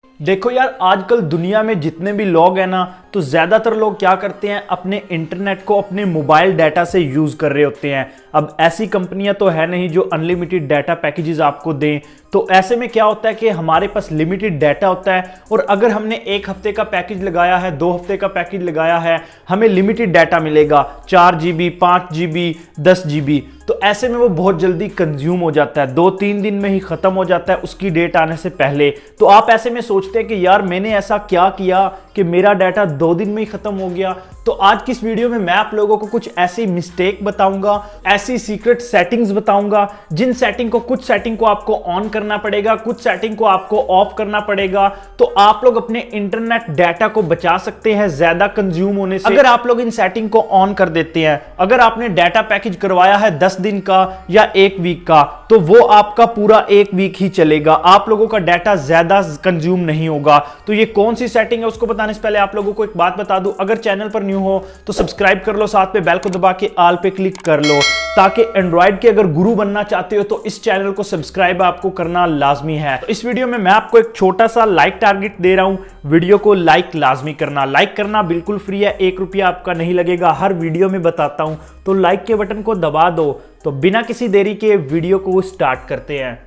देखो यार, आजकल दुनिया में जितने भी लोग हैं ना, तो ज़्यादातर लोग क्या करते हैं, अपने इंटरनेट को अपने मोबाइल डाटा से यूज़ कर रहे होते हैं। अब ऐसी कंपनियां तो है नहीं जो अनलिमिटेड डाटा पैकेजेस आपको दें। तो ऐसे में क्या होता है कि हमारे पास लिमिटेड डाटा होता है, और अगर हमने 1 हफ्ते का पैकेज लगाया है, 2 हफ्ते का पैकेज लगाया है, हमें लिमिटेड डाटा मिलेगा 4 GB, 5 GB, 10 GB। तो ऐसे में वो बहुत जल्दी कंज्यूम हो जाता है, 2-3 दिन में ही खत्म हो जाता है उसकी डेट आने से पहले। तो आप ऐसे में सोचते हैं कि यार मैंने ऐसा क्या किया कि मेरा डाटा 2 दिन में ही खत्म हो गया। तो आज की इस वीडियो में मैं आप लोगों को कुछ ऐसी मिस्टेक बताऊंगा, ऐसी सीक्रेट सेटिंग्स बताऊंगा, जिन सेटिंग को कुछ सेटिंग को आपको ऑन करना पड़ेगा, कुछ सेटिंग को आपको ऑफ करना पड़ेगा। तो आप लोग अपने इंटरनेट डाटा को बचा सकते हैं ज्यादा कंज्यूम होने से, अगर आप लोग इन सेटिंग को ऑन कर देते हैं। अगर आपने डाटा पैकेज करवाया है 10 दिन का या 1 वीक का, तो वो आपका पूरा 1 वीक ही चलेगा, आप लोगों का डाटा ज्यादा कंज्यूम नहीं होगा। तो ये कौन सी सेटिंग है उसको बताने से पहले आप लोगों को एक बात बता दूं, अगर चैनल पर न्यू हो तो सब्सक्राइब कर लो, साथ में बेल को दबा के ऑल पे क्लिक कर लो, ताकि एंड्रॉइड के अगर गुरु बनना चाहते हो तो इस चैनल को सब्सक्राइब आपको करना लाजमी है। तो इस वीडियो में मैं आपको एक छोटा सा लाइक टारगेट दे रहा हूं, वीडियो को लाइक लाजमी करना। लाइक करना बिल्कुल फ्री है, 1 रुपया आपका नहीं लगेगा, हर वीडियो में बताता हूं। तो लाइक के बटन को दबा दो। तो बिना किसी देरी के वीडियो को स्टार्ट करते हैं।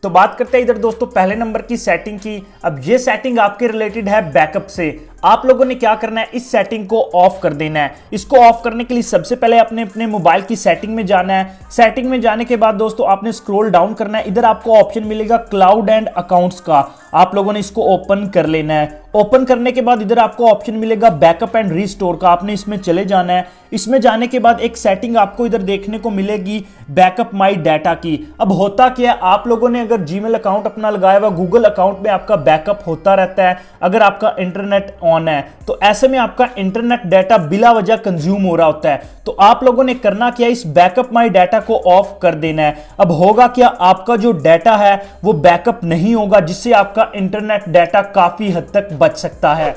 तो बात करते हैं इधर दोस्तों पहले नंबर की सेटिंग की। अब ये सेटिंग आपके रिलेटेड है बैकअप से। आप लोगों ने क्या करना है, इस सेटिंग को ऑफ कर देना है। इसको ऑफ करने के लिए सबसे पहले आपने अपने मोबाइल की सेटिंग में जाना है। सेटिंग में जाने के बाद दोस्तों आपने स्क्रॉल डाउन करना है, इधर आपको ऑप्शन मिलेगा क्लाउड एंड अकाउंट्स का, आप लोगों ने इसको ओपन कर लेना है। ओपन करने के बाद इधर आपको ऑप्शन मिलेगा बैकअप एंड रीस्टोर का, आपने इसमें चले जाना है। इसमें जाने के बाद एक सेटिंग आपको इधर देखने को मिलेगी बैकअप माई डाटा की। अब होता क्या है, आप लोगों ने अगर जीमेल अकाउंट अपना लगाया हुआ, गूगल अकाउंट में आपका बैकअप होता रहता है अगर आपका इंटरनेट ऑन है, तो ऐसे में आपका इंटरनेट डाटा बिला वजह कंज्यूम हो रहा होता है। तो आप लोगों ने करना क्या, इस बैकअप माई डाटा को ऑफ कर देना है। अब होगा क्या, आपका जो डाटा है वो बैकअप नहीं होगा, जिससे आपका इंटरनेट डाटा काफी हद तक बच सकता है।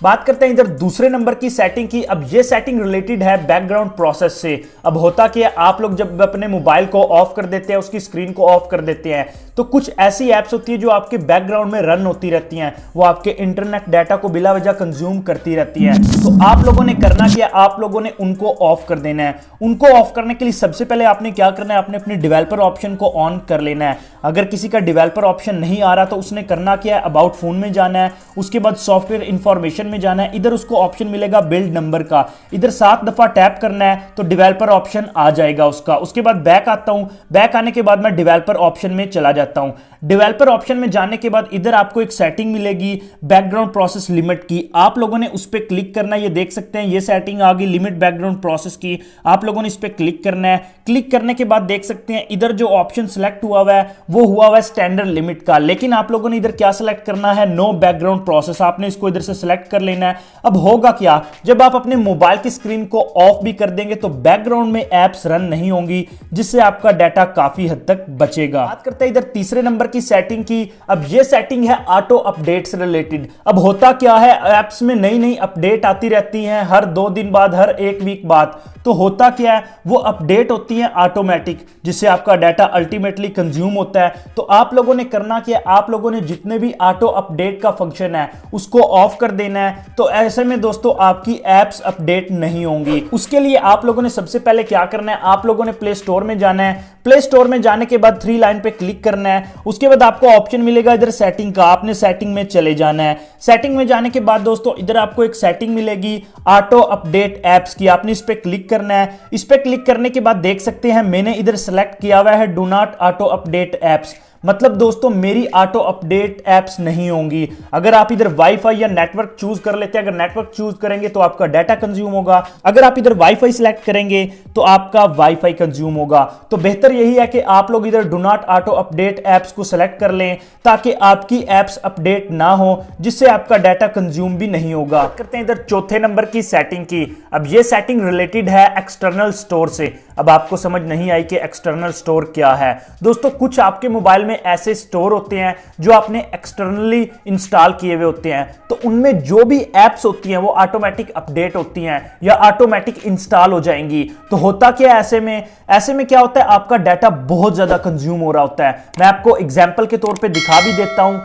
बात करते हैं इधर दूसरे नंबर की सेटिंग की। अब ये सेटिंग रिलेटेड है बैकग्राउंड प्रोसेस से। अब होता क्या है, आप लोग जब अपने मोबाइल को ऑफ कर देते हैं, उसकी स्क्रीन को ऑफ कर देते हैं, तो कुछ ऐसी एप्स होती है जो आपके बैकग्राउंड में रन होती रहती हैं, वो आपके इंटरनेट डाटा को बिला वजह कंज्यूम करती रहती है। तो आप लोगों ने करना क्या, आप लोगों ने उनको ऑफ कर देना है। उनको ऑफ करने के लिए सबसे पहले आपने क्या करना है, आपने अपने डेवलपर ऑप्शन को ऑन कर लेना है। अगर किसी का डेवलपर ऑप्शन नहीं आ रहा तो उसने करना क्या है, अबाउट फोन में जाना है, उसके बाद सॉफ्टवेयर इंफॉर्मेशन में जाना है, इधर उसको ऑप्शन मिलेगा बिल्ड नंबर का, इधर 7 दफा टैप करना है तो डेवलपर ऑप्शन आ जाएगा उसका। उसके बाद बैक आता हूं, बैक आने के बाद मैं डेवलपर ऑप्शन में चला जाता हूं। डेवलपर ऑप्शन में जाने के बाद इधर आपको एक सेटिंग मिलेगी बैकग्राउंड प्रोसेस लिमिट की, आप लोगों ने उस पर क्लिक करना है। ये देख सकते हैं ये सेटिंग आ गई लिमिट बैकग्राउंड प्रोसेस की, आप लोगों ने इस पर क्लिक करना है। क्लिक करने के बाद देख सकते हैं इधर जो ऑप्शन सिलेक्ट हुआ हुआ है वो हुआ हुआ है स्टैंडर्ड लिमिट का, लेकिन आप लोगों ने इधर क्या सिलेक्ट करना है, नो बैकग्राउंड प्रोसेस, आपने इसको इधर से सिलेक्ट कर लेना है। अब होगा क्या, जब आप अपने मोबाइल की स्क्रीन को ऑफ भी कर देंगे तो बैकग्राउंड में एप्स रन नहीं होंगी, जिससे आपका डाटा काफी हद तक बचेगा। बात करते हैं इधर तीसरे नंबर की सेटिंग की। अब ये सेटिंग है ऑटो अपडेट से रिलेटेड। अब होता क्या है, एप्स में नई नई अपडेट आती रहती हैं हर 2 दिन बाद, हर 1 वीक बाद। तो होता क्या है, वो अपडेट होती है ऑटोमेटिक, जिससे आपका डाटा अल्टीमेटली कंज्यूम होता है। तो आप लोगों ने करना क्या, आप लोगों ने जितने भी ऑटो अपडेट का फंक्शन है उसको ऑफ कर देना है। तो ऐसे में दोस्तों आपकी एप्स अपडेट नहीं होंगी। उसके लिए आप लोगों ने सबसे पहले क्या करना है, आप लोगों ने प्ले स्टोर में जाना है। प्ले स्टोर में जाने के बाद 3 लाइन पे क्लिक करना है। उसके बाद आपको ऑप्शन मिलेगा इधर सेटिंग का, आपने सेटिंग में चले जाना है। सेटिंग में जाने के बाद दोस्तों इधर आपको एक सेटिंग मिलेगी ऑटो अपडेट एप्स की, आपने इस पे क्लिक करना है। इस पे क्लिक करने के बाद देख सकते हैं मैंने इधर सेलेक्ट किया हुआ है do not auto update apps, मतलब दोस्तों मेरी ऑटो अपडेट एप्स नहीं होंगी। अगर आप इधर वाईफाई या नेटवर्क चूज कर लेते हैं, अगर नेटवर्क चूज करेंगे तो आपका डाटा कंज्यूम होगा, अगर आप इधर वाईफाई सिलेक्ट करेंगे तो आपका वाईफाई कंज्यूम होगा। तो बेहतर यही है कि आप लोग इधर do not auto update apps को सिलेक्ट कर लें, ताकि आपकी एप्स अपडेट ना हो, जिससे आपका डाटा कंज्यूम भी नहीं होगा। करते हैं इधर चौथे नंबर की सेटिंग की। अब ये सेटिंग रिलेटेड है एक्सटर्नल स्टोर से। अब आपको समझ नहीं आई कि एक्सटर्नल स्टोर क्या है। दोस्तों कुछ आपके मोबाइल में ऐसे स्टोर होते हैं जो आपने एक्सटर्नली इंस्टॉल किए हुए होते हैं, तो उनमें जो भी एप्स होती हैं वो ऑटोमेटिक अपडेट होती हैं या ऑटोमेटिक इंस्टॉल हो जाएंगी। तो होता क्या है ऐसे में क्या होता है, आपका डाटा बहुत ज्यादा कंज्यूम हो रहा होता है। मैं आपको एग्जांपल के तौर पे दिखा भी देता हूं।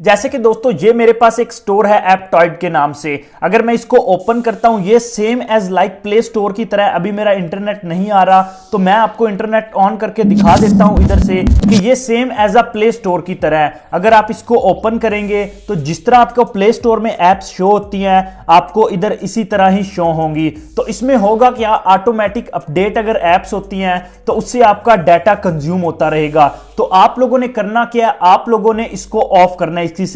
जैसे कि दोस्तों ये मेरे पास एक स्टोर है एप्टॉइड के नाम से। अगर मैं इसको ओपन करता हूं, ये same as like play store की तरह। अभी मेरा इंटरनेट नहीं आ रहा तो मैं आपको इंटरनेट ऑन करके दिखा देता हूं इधर से कि ये same as a play store की तरह है। अगर आप इसको ओपन करेंगे तो जिस तरह आपको प्ले स्टोर में एप्स शो होती हैं आपको इधर इसी तरह ही शो होंगी। तो इसमें होगा क्या, ऑटोमेटिक अपडेट अगर एप्स होती हैं तो उससे आपका डाटा कंज्यूम होता रहेगा। तो आप लोगों ने करना क्या है, आप लोगों ने इसको ऑफ करना है। इसकी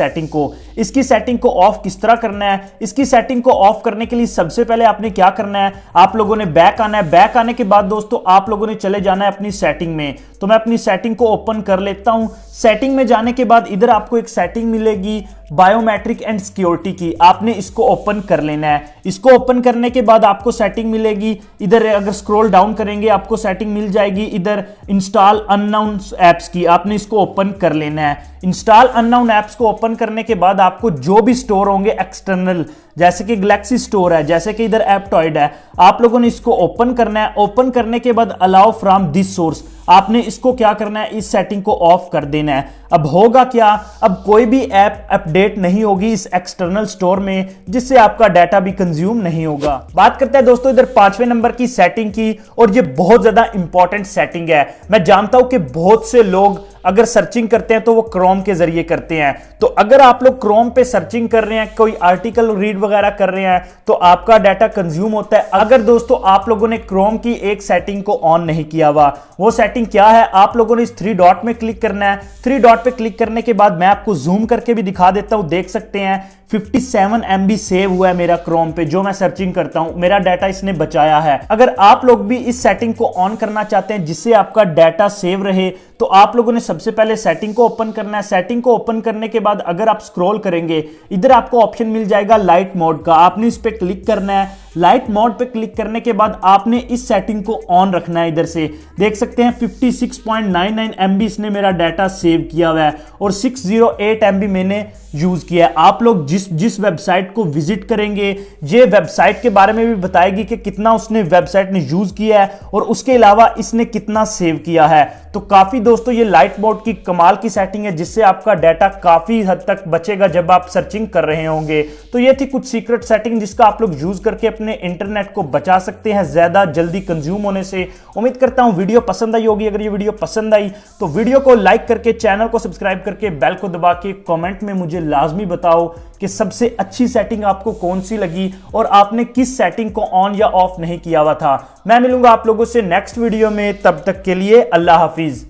सेटिंग को ऑफ किस तरह करना है, इसकी सेटिंग को ऑफ करने के लिए सबसे पहले आपने क्या करना है, आप लोगों ने बैक आना है। बैक आने के बाद दोस्तों आप लोगों ने चले जाना है अपनी सेटिंग में। तो मैं अपनी सेटिंग को ओपन कर लेता हूं। सेटिंग में जाने के बाद इधर आपको एक सेटिंग मिलेगी बायोमेट्रिक एंड सिक्योरिटी की, आपने इसको ओपन कर लेना है। इसको ओपन करने के बाद आपको सेटिंग मिलेगी इधर, अगर स्क्रॉल डाउन करेंगे आपको सेटिंग मिल जाएगी इधर इंस्टॉल अननोन एप्स की, आपने इसको ओपन कर लेना है। इंस्टॉल अननोन एप्स को ओपन करने के बाद आपको जो भी स्टोर होंगे एक्सटर्नल, जैसे कि गैलेक्सी स्टोर है, जैसे कि इधर एप्टॉइड है, आप लोगों ने इसको ओपन करना है। ओपन करने के बाद अलाउ फ्रॉम दिस सोर्स, आपने इसको क्या करना है, इस सेटिंग को ऑफ कर देना है। अब होगा क्या, अब कोई भी ऐप अपडेट नहीं होगी इस एक्सटर्नल स्टोर में, जिससे आपका डाटा भी कंज्यूम नहीं होगा। बात करते हैं दोस्तों इधर 5वें नंबर की सेटिंग की, और ये बहुत ज्यादा इंपॉर्टेंट सेटिंग है। मैं जानता हूं कि बहुत से लोग अगर सर्चिंग करते हैं तो वो क्रोम के जरिए करते हैं। तो अगर आप लोग क्रोम पे सर्चिंग कर रहे हैं, कोई आर्टिकल रीड वगैरह कर रहे हैं, तो आपका डाटा कंज्यूम होता है। अगर दोस्तों आप लोगों ने क्रोम की एक सेटिंग को ऑन नहीं किया हुआ, वो सेटिंग क्या है, आप लोगों ने इस 3 डॉट में क्लिक करना है। 3 डॉट पे क्लिक करने के बाद मैं आपको जूम करके भी दिखा देता हूं, देख सकते हैं 57 MB सेव हुआ है मेरा क्रोम पे, जो मैं सर्चिंग करता हूं मेरा डाटा इसने बचाया है। अगर आप लोग भी इस सेटिंग को ऑन करना चाहते हैं जिससे आपका डाटा सेव रहे, तो आप लोगों ने सबसे पहले सेटिंग को ओपन करना है। सेटिंग को ओपन करने के बाद अगर आप स्क्रॉल करेंगे इधर आपको ऑप्शन मिल जाएगा लाइट मोड का, आपने इस पे क्लिक करना है। लाइट मोड पे क्लिक करने के बाद आपने इस सेटिंग को ऑन रखना है। इधर से देख सकते हैं 56.99 MB इसने मेरा डाटा सेव किया हुआ है और 608 MB मैंने यूज किया है। आप लोग जिस वेबसाइट को विजिट करेंगे, ये वेबसाइट के बारे में भी बताएगी कि कितना उसने वेबसाइट ने यूज किया है और उसके अलावा इसने कितना सेव किया है। तो काफी दोस्तों ये लाइट मोड की कमाल की सेटिंग है, जिससे आपका डाटा काफी हद तक बचेगा जब आप सर्चिंग कर रहे होंगे। तो ये थी कुछ सीक्रेट सेटिंग जिसका आप लोग यूज करके अपने इंटरनेट को बचा सकते हैं ज्यादा जल्दी कंज्यूम होने से। उम्मीद करता हूं वीडियो पसंद आई होगी। अगर ये वीडियो पसंद आई तो वीडियो को लाइक करके, चैनल को सब्सक्राइब करके, बेल को दबा के कमेंट में मुझे लाजमी बताओ कि सबसे अच्छी सेटिंग आपको कौन सी लगी और आपने किस सेटिंग को ऑन या ऑफ नहीं किया हुआ था। मैं मिलूंगा आप लोगों से नेक्स्ट वीडियो में, तब तक के लिए अल्लाह हाफिज।